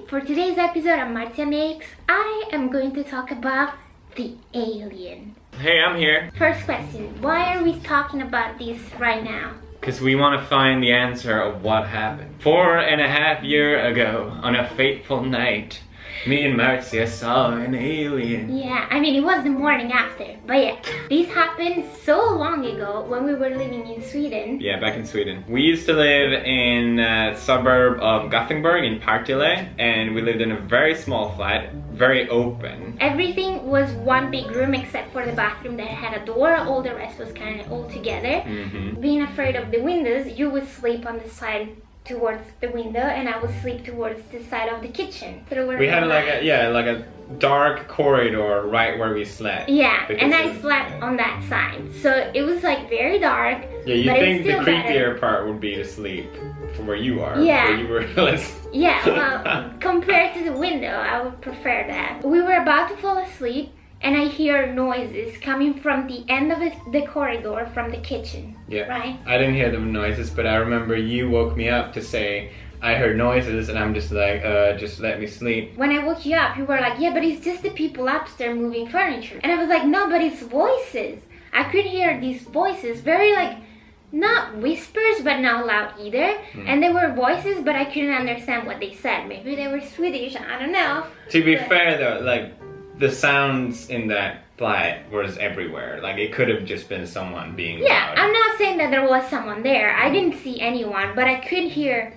For today's episode of Marzia Makes, I am going to talk about the alien. Hey, I'm here. First question, why are we talking about this right now? Because we want to find the answer of what happened. 4.5 years ago, on a fateful night, me and Marzia saw an alien. Yeah, I mean it was the morning after, but yeah. This happened so long ago when we were living in Sweden. Yeah, back in Sweden. We used to live in a suburb of Gothenburg in Partille, and we lived in a very small flat, very open. Everything was one big room except for the bathroom that had a door. All the rest was kind of all together. Being afraid of the windows, you would sleep on the side towards the window and I would sleep towards the side of the kitchen. We had like a dark corridor right where we slept. Yeah, and I slept on that side. So it was like very dark. Yeah, you think the creepier part would be to sleep from where you are. Yeah. Where you were Yeah, well, compared to the window, I would prefer that. We were about to fall asleep and I hear noises coming from the end of the corridor from the kitchen. Yeah. Right? I didn't hear the noises, but I remember you woke me up to say, I heard noises, and I'm just like, just let me sleep. When I woke you up, you were like, yeah, but it's just the people upstairs moving furniture. And I was like, no, but it's voices. I could hear these voices, very like, not whispers, but not loud either. And they were voices, but I couldn't understand what they said. Maybe they were Swedish, I don't know. To be fair though, like, the sounds in that flat was everywhere. Like, it could have just been someone being loud. I'm not saying that there was someone there. I didn't see anyone, but I could hear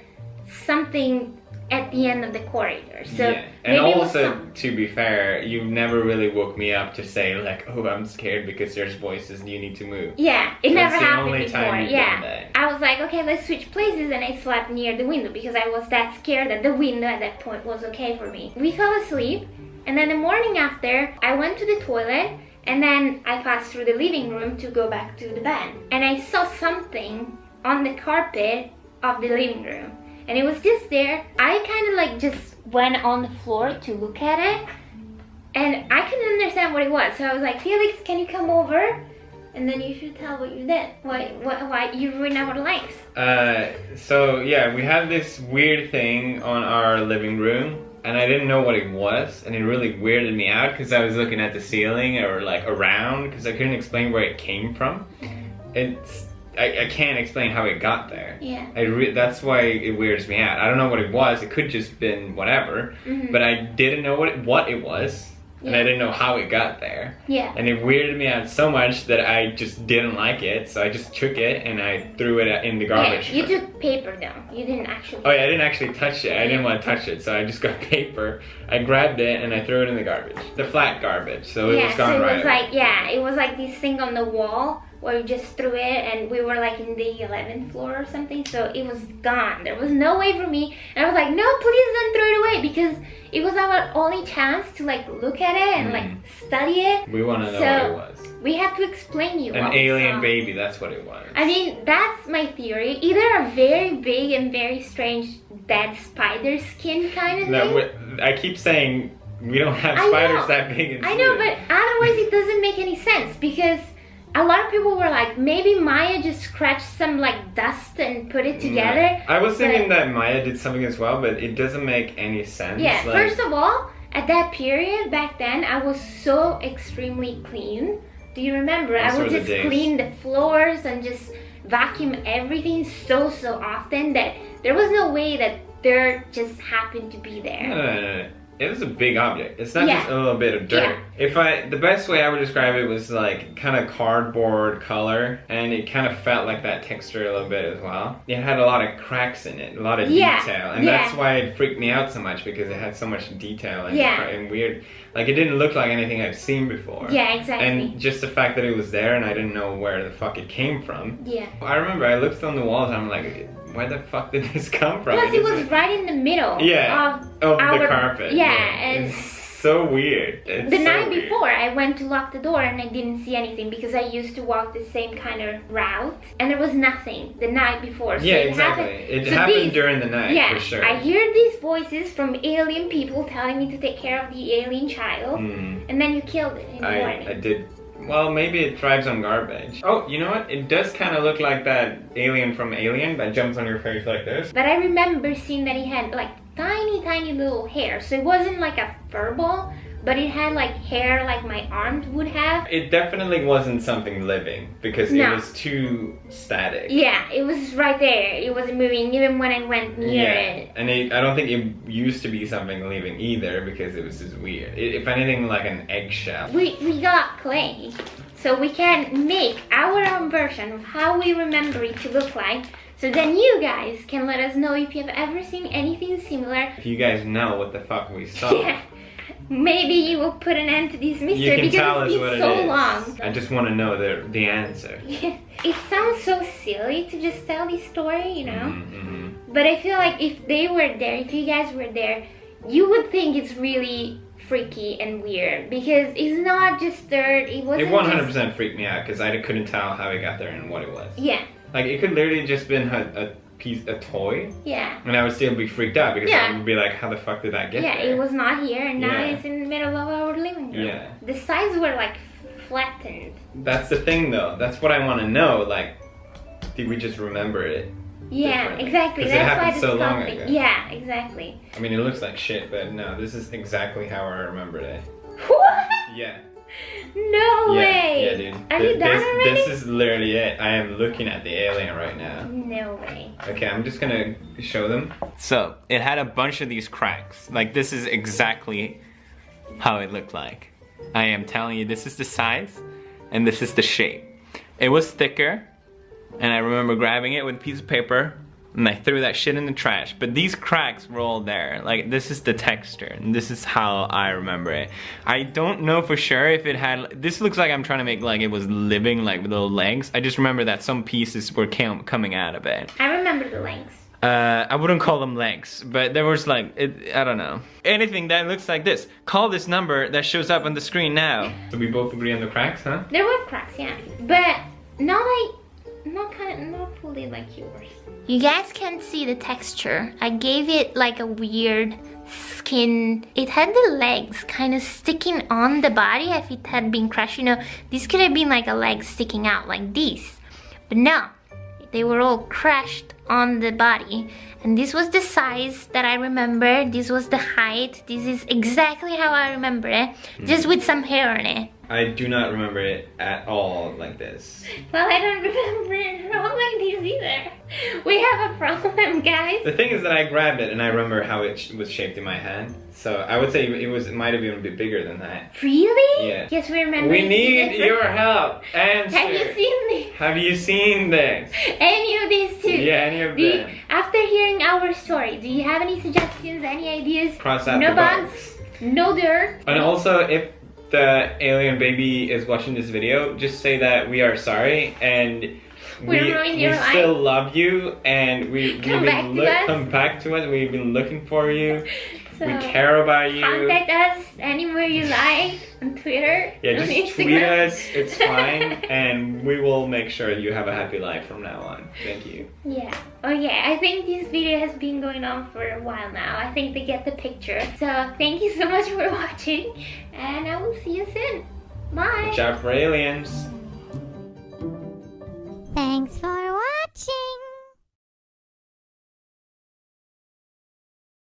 something at the end of the corridor. So yeah. And also, to be fair, you never really woke me up to say like, oh, I'm scared because there's voices and you need to move. Yeah, it never happened before. Time you've done that. I was like, okay, let's switch places, and I slept near the window because I was that scared that the window at that point was okay for me. We fell asleep, and then the morning after, I went to the toilet, and then I passed through the living room to go back to the bed. And I saw something on the carpet of the living room. And it was just there. I kind of like just went on the floor to look at it. And I couldn't understand what it was. So I was like, Felix, can you come over? And then you should tell what you did. Why you ruined our lives. So yeah, we had this weird thing on our living room. And I didn't know what it was, and it really weirded me out because I was looking at the ceiling or like around because I couldn't explain where it came from. I can't explain how it got there. Yeah. That's why it weirds me out. I don't know what it was. It could just been whatever, but I didn't know what it was, and I didn't know how it got there. Yeah. And it weirded me out so much that I just didn't like it, so I just took it and I threw it in the garbage. Yeah, you took paper though. You didn't actually. Oh yeah, I didn't actually touch it. I didn't want to touch it, so I just got paper. I grabbed it and I threw it in the garbage. The flat garbage, so it was gone right away. It was like this thing on the wall where we just threw it, and we were like in the 11th floor or something, so it was gone. There was no way for me, and I was like, no, please don't throw it away, because it was our only chance to like look at it and like study it. We want to know what it was. We have to explain you an alien baby, that's what it was. I mean, that's my theory. Either a very big and very strange dead spider skin kind of thing. I keep saying we don't have spiders that big in I know, but otherwise it doesn't make any sense, because a lot of people were like, maybe Maya just scratched some like dust and put it together. I was thinking that Maya did something as well, but it doesn't make any sense. Yeah, first of all, at that period back then, I was so extremely clean. Do you remember? I would just clean the floors and just vacuum everything so often that there was no way that dirt just happened to be there. No. It was a big object. It's not just a little bit of dirt. The best way I would describe it was like kind of cardboard color, and it kind of felt like that texture a little bit as well. It had a lot of cracks in it, a lot of detail, and that's why it freaked me out so much, because it had so much detail and weird. Like, it didn't look like anything I've seen before. Yeah, exactly. And just the fact that it was there and I didn't know where the fuck it came from. Yeah. I remember I looked on the walls and I'm like, where the fuck did this come from? Plus, it was right in the middle of the carpet. Yeah, and it's so weird. The night before, I went to lock the door and I didn't see anything because I used to walk the same kind of route, and there was nothing the night before. So it happened during the night, for sure. I hear these voices from alien people telling me to take care of the alien child, and then you killed it in the morning. I did Well, maybe it thrives on garbage. Oh, you know what? It does kind of look like that alien from Alien that jumps on your face like this. But I remember seeing that he had like tiny little hair. So it wasn't like a fur ball, but it had like hair like my arms would have. It definitely wasn't something living because it was too static. Yeah, it was right there. It wasn't moving even when I went near it. And I don't think it used to be something living either because it was just weird. If anything, like an eggshell. We got clay, so we can make our own version of how we remember it to look like. So then you guys can let us know if you have ever seen anything similar. If you guys know what the fuck we saw. Maybe you will put an end to this mystery because it's been so long. I just want to know the answer. Yeah. It sounds so silly to just tell this story, you know? But I feel like if they were there, if you guys were there, you would think it's really freaky and weird because it's not just dirt. It wasn't. It 100% freaked me out because I couldn't tell how it got there and what it was. Yeah. Like it could literally just been a toy. Yeah. And I would still be freaked out because I would be like, how the fuck did that get there? Yeah, it was not here and now it's in the middle of our living room. Yeah. The sides were like flattened. That's the thing though. That's what I want to know. Like, did we just remember it? Yeah, exactly. That's it happened so long ago. Yeah, exactly. I mean, it looks like shit, but no, this is exactly how I remembered it. What? Yeah. No way! Yeah, dude. Are you done already? This is literally it. I am looking at the alien right now. No way. Okay, I'm just gonna show them. So, it had a bunch of these cracks. Like, this is exactly how it looked like. I am telling you, this is the size, and this is the shape. It was thicker, and I remember grabbing it with a piece of paper, and I threw that shit in the trash. But these cracks were all there. Like, this is the texture, and this is how I remember it. I don't know for sure if it had... This looks like I'm trying to make like it was living, like with little legs. I just remember that some pieces were coming out of it. I remember the legs. I wouldn't call them legs, but there was like, I don't know. Anything that looks like this. Call this number that shows up on the screen now. So we both agree on the cracks, huh? There were cracks, yeah. But not fully like yours. You guys can't see the texture. I gave it like a weird skin. It had the legs kind of sticking on the body if it had been crushed. You know, this could have been like a leg sticking out like this. But no, they were all crushed on the body. And this was the size that I remember. This was the height. This is exactly how I remember it. Just with some hair on it. I do not remember it at all like this. Well, I don't remember it all like this either. We have a problem, guys. The thing is that I grabbed it and I remember how it was shaped in my hand. So I would say it might have been a bit bigger than that. Really? Yeah. Yes, we remember. We need your help. Answer. Have you seen this? Have you seen this? Any of these too? Yeah, any of them. After hearing our story, do you have any suggestions, any ideas? Cross out no the bugs, box. no dirt. And also, if the alien baby is watching this video, just say that we are sorry and we still love you and come back to us. We've been looking for you. So we care about you. Contact us anywhere you like on Twitter. Yeah, just tweet us. It's fine, and we will make sure you have a happy life from now on. Thank you. Yeah. Oh yeah. I think this video has been going on for a while now. I think they get the picture. So thank you so much for watching, and I will see you soon. Bye. Watch out for aliens. Thanks for watching.